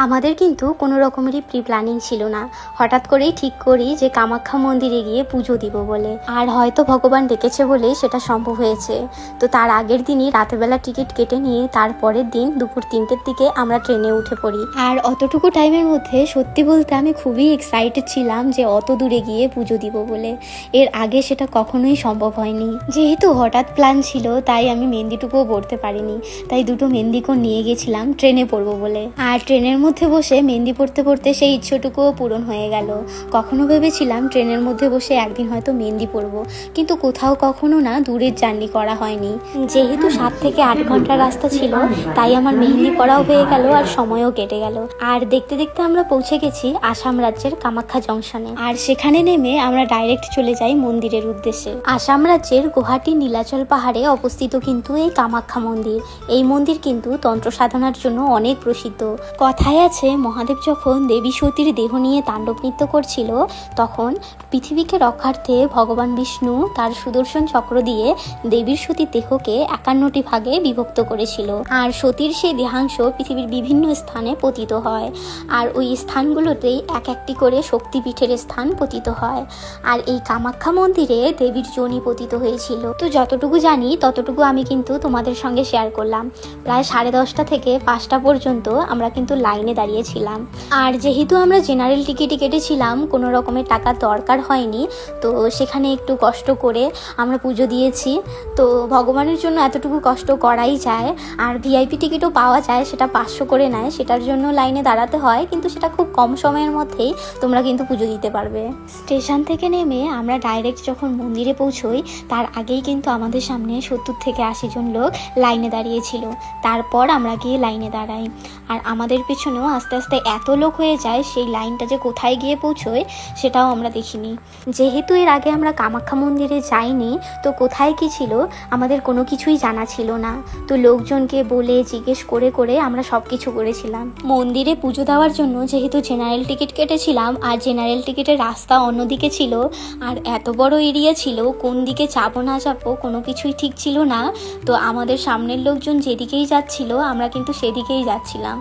আমাদের কিন্তু কোনো রকমেরই প্রি প্ল্যানিং ছিল না। হঠাৎ করেই ঠিক করি যে কামাখ্যা মন্দিরে গিয়ে পুজো দিব বলে, আর হয়তো ভগবান ডেকেছে বলেই সেটা সম্ভব হয়েছে। তো তার আগের দিনই রাতেরবেলা টিকিট কেটে নিয়ে তারপরের দিন দুপুর 3টের দিকে আমরা ট্রেনে উঠে পড়ি। আর অতটুকু টাইমের মধ্যে সত্যি বলতে আমি খুবই এক্সাইটেড ছিলাম যে অত দূরে গিয়ে পুজো দিব বলে। এর আগে সেটা কখনোই সম্ভব হয়নি। যেহেতু হঠাৎ প্ল্যান ছিল তাই আমি মেহেন্দিটুকুও পড়তে পারিনি, তাই দুটো মেহেন্দিকো নিয়ে গেছিলাম ট্রেনে পড়বো বলে। আর ট্রেনের মধ্যে বসে মেহেন্দি পড়তে পড়তে সেই ইচ্ছেটুকুও পূরণ হয়ে গেল। কখনো ভেবেছিলাম ট্রেনের মধ্যে বসে একদিন হয়তো মেহেন্দি পরবো, কিন্তু কোথাও কখনো না দূরের জার্নি করা হয়নি। যেহেতু 7 থেকে 8 ঘন্টার রাস্তা ছিল, তাই আমার মেহেন্দি পড়াও হয়ে গেল আর সময়ও কেটে গেল। আর দেখতে দেখতে আমরা পৌঁছে গেছি আসাম রাজ্যের কামাখ্যা জংশনে। আর সেখানে নেমে আমরা ডাইরেক্ট চলে যাই মন্দিরের উদ্দেশ্যে। আসাম রাজ্যের গুয়াহাটি নীলাচল পাহাড়ে অবস্থিত কিন্তু এই কামাখ্যা মন্দির। এই মন্দির কিন্তু তন্ত্র সাধনার জন্য অনেক প্রসিদ্ধ। কথায় আছে, মহাদেব যখন দেবী সতীর দেহ নিয়ে তাণ্ডব নৃত্য করছিল, তখন পৃথিবীকে রক্ষার্থে ভগবান বিষ্ণু তার সুদর্শন চক্র দিয়ে দেবীর সতীর দেহকে 51টি ভাগে বিভক্ত করেছিল। আর সতীর সেই দেহাংশ পৃথিবীর বিভিন্ন স্থানে পতিত হয়, আর ওই স্থানগুলোতেই এক একটি করে শক্তিপীঠের স্থান পতিত হয়। আর এই কামাখ্যা মন্দিরে দেবীর যোনি পতিত হয়েছিল। তো যতটুকু জানি ততটুকু আমি কিন্তু তোমাদের সঙ্গে শেয়ার করলাম। প্রায় 10:30 থেকে 5টা পর্যন্ত আমরা কিন্তু লাইনে দাঁড়িয়েছিলাম। আর যেহেতু আমরা জেনারেল টিকিটই কেটেছিলাম, কোনো রকমের টাকার দরকার হয়নি, তো সেখানে একটু কষ্ট করে আমরা পুজো দিয়েছি। তো ভগবানের জন্য এতটুকু কষ্ট করাই যায়। আর ভিআইপি টিকিটও পাওয়া যায়, সেটা 500 করে নেয়, সেটার জন্য লাইনে দাঁড়াতে হয়, কিন্তু সেটা খুব কম সময়ের মধ্যেই তোমরা কিন্তু পুজো দিতে পারবে। স্টেশন থেকে নেমে আমরা ডাইরেক্ট যখন মন্দিরে পৌঁছই, তার আগেই কিন্তু আমাদের সামনে 70 থেকে 80 জন লোক লাইনে দাঁড়িয়েছিল। তারপর আমরা গিয়ে লাইনে দাঁড়াই। আর আমাদের পেছনেও আস্তে আস্তে এত লোক হয়ে যায়, সেই লাইনটা যে কোথায় গিয়ে পৌঁছয় সেটাও আমরা দেখিনি। যেহেতু এর আগে আমরা কামাখ্যা মন্দিরে যাইনি, তো কোথায় কি ছিল আমাদের কোনো কিছুই জানা ছিল না। তো লোকজনকে বলে জিজ্ঞেস করে করে আমরা সব কিছু করেছিলাম। মন্দিরে পুজো দেওয়ার জন্য যেহেতু জেনারেল টিকিট কেটেছিলাম, আর জেনারেল টিকিটের রাস্তা অন্যদিকে ছিল, আর এত বড় এরিয়া ছিল, কোন দিকে যাবো না যাবো কোনো কিছুই ঠিক ছিল না। তো আমাদের সামনের লোকজন যেদিকেই যাচ্ছিল আমরা কিন্তু সেদিকেই যাচ্ছিলাম।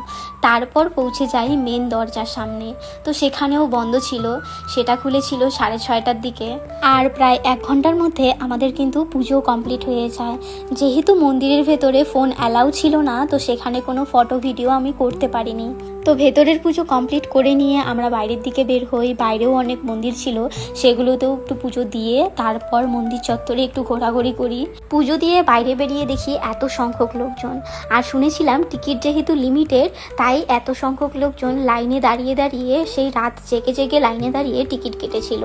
তারপর পৌঁছে যাই মেন দরজার সামনে, তো সেখানেও বন্ধ ছিল, সেটা খুলেছিল 6:30টার দিকে। আর প্রায় 1 ঘন্টার মধ্যে আমাদের কিন্তু পুজো কমপ্লিট হয়ে যায়। যেহেতু মন্দিরের ভেতরে ফোন অ্যালাউ ছিল না, তো সেখানে কোনো ফটো ভিডিও আমি করতে পারিনি। তো ভেতরের পুজো কমপ্লিট করে নিয়ে আমরা বাইরের দিকে বের হই। বাইরেও অনেক মন্দির ছিল, সেগুলোতেও একটু পুজো দিয়ে তারপর মন্দির চত্বরে একটু ঘোরাঘুরি করি। পুজো দিয়ে বাইরে বেরিয়ে দেখি এত সংখ্যক লোকজন। আর শুনেছিলাম টিকিট যেহেতু লিমিটেড, তাই এত সংখ্যক লোকজন লাইনে দাঁড়িয়ে দাঁড়িয়ে সেই রাত জেগে জেগে লাইনে দাঁড়িয়ে টিকিট কেটেছিল।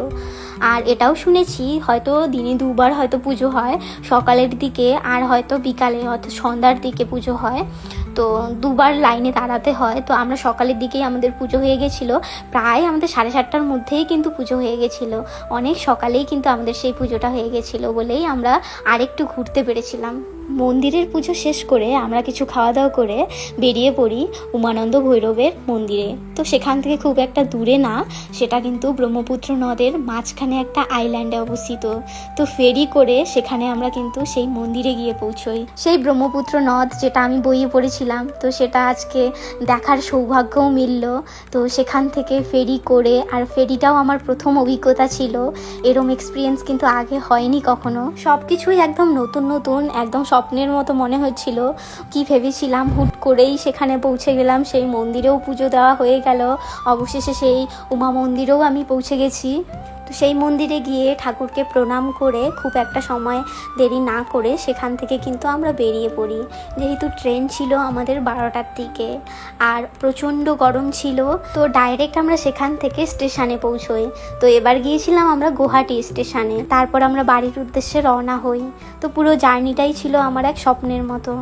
আর এটাও শুনেছি হয়তো দিনে 2বার হয়তো পুজো হয়, সকালের দিকে আর হয়তো বিকালে অর্থাৎ সন্ধ্যার দিকে পুজো হয়। তো 2বার লাইনে দাঁড়াতে হয়। তো আমরা সকালের দিকেই আমাদের পুজো হয়ে গেছিলো, প্রায় আমাদের 7:30টার মধ্যেই কিন্তু পুজো হয়ে গেছিলো। অনেক সকালেই কিন্তু আমাদের সেই পুজোটা হয়ে গেছিলো বলেই আমরা আরেকটু ঘুরতে পেরেছিলাম। মন্দিরের পুজো শেষ করে আমরা কিছু খাওয়া দাওয়া করে বেরিয়ে পড়ি উমানন্দ ভৈরবের মন্দিরে। তো সেখান থেকে খুব একটা দূরে না, সেটা কিন্তু ব্রহ্মপুত্র নদের মাঝখানে একটা আইল্যান্ডে অবস্থিত। তো ফেরি করে সেখানে আমরা কিন্তু সেই মন্দিরে গিয়ে পৌঁছই। সেই ব্রহ্মপুত্র নদ যেটা আমি বইয়ে পড়েছিলাম, তো সেটা আজকে দেখার সৌভাগ্যও মিলল। তো সেখান থেকে ফেরি করে, আর ফেরিটাও আমার প্রথম অভিজ্ঞতা ছিল, এরম এক্সপিরিয়েন্স কিন্তু আগে হয়নি কখনো। সব কিছুই একদম নতুন নতুন, একদম স্বপ্নের মতো মনে হচ্ছিল। কি ভেবেছিলাম, হুট করেই সেখানে পৌঁছে গেলাম, সেই মন্দিরেও পুজো দেওয়া হয়ে গেল। অবশেষে সেই উমা মন্দিরেও আমি পৌঁছে গেছি। তো সেই মন্দিরে গিয়ে ঠাকুরকে প্রণাম করে খুব একটা সময় দেরি না করে সেখান থেকে কিন্তু আমরা বেরিয়ে পড়ি। যেহেতু ট্রেন ছিল আমাদের 12টার দিকে, আর প্রচণ্ড গরম ছিল, তো ডাইরেক্ট আমরা সেখান থেকে স্টেশনে পৌঁছোই। তো এবার গিয়েছিলাম আমরা গুয়াহাটি স্টেশনে, তারপর আমরা বাড়ির উদ্দেশ্যে রওনা হই। তো পুরো জার্নিটাই ছিল আমার এক স্বপ্নের মতো।